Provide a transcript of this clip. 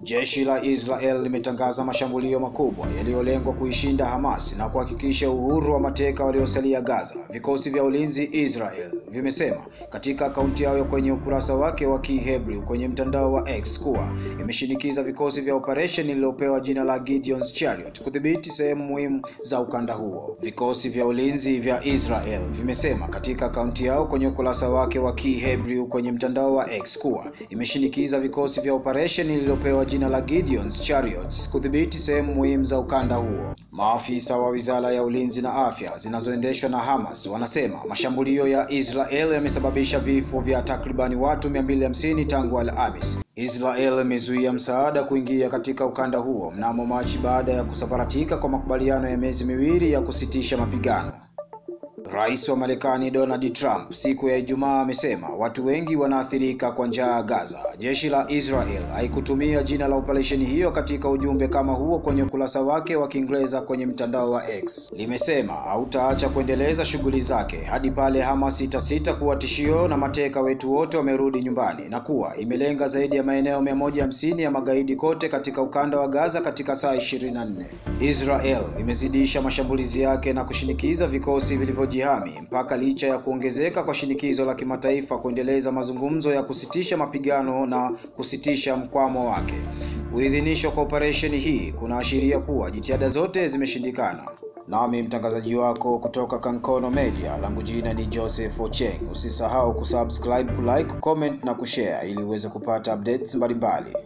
Jeshi la Israel limetangaza mashambulio makubwa yaliyolengwa kuishinda Hamas na kuhakikisha uhuru wa mateka waliosalia Gaza. Vikosi vya ulinzi Israel vimesema katika akaunti yao kwenye ukurasa wake wa Kihebrew kwenye mtandao wa X kuwa imeshinikiza vikosi vya operation lililopewa jina la Gideon's Chariot kudhibiti sehemu muhimu za ukanda huo. Vikosi vya ulinzi vya Israel vimesema katika akaunti yao kwenye ukurasa wake wa Kihebrew kwenye mtandao wa X kuwa imeshinikiza vikosi vya operation lililopewa jina la Gideon's Chariot kudhibiti sehemu muhimu za ukanda huo. Maafisa wa Wizara ya Ulinzi na Afya zinazoendeshwa na Hamas wanasema mashambulio ya Israel yamesababisha vifo vya takribani watu 250 tangu Alhamisi. Israel imezuia msaada kuingia katika ukanda huo mnamo Machi baada ya kusambaratika kwa makubaliano ya miezi miwili ya kusitisha mapigano. Rais wa Marekani Donald Trump siku ya Ijumaa amesema watu wengi wanaathirika kwa njaa Gaza. Jeshi la Israel haikutumia jina la operesheni hiyo katika ujumbe kama huo kwenye ukurasa wake wa Kiingereza kwenye mtandao wa X. Limesema hautaacha kuendeleza shughuli zake hadi pale Hamas itasita kuwa tishio na mateka wetu wote wamerudi nyumbani, na kuwa imelenga zaidi ya maeneo 150 ya magaidi kote katika ukanda wa Gaza katika saa 24. Israel imezidisha mashambulizi yake na kushinikiza vikosi vilivyojihami mpaka licha ya kuongezeka kwa shinikizo la kimataifa kuendeleza mazungumzo ya kusitisha mapigano na kusitisha mkwamo wake. Kuidhinishwa kwa operesheni hii kunaashiria kuwa jitihada zote zimeshindikana. Nami mtangazaji wako kutoka Kankono Media, langu jina ni Joseph Ocheng. Usisahau kusubscribe, kulike, comment na kushare ili uweze kupata updates mbalimbali.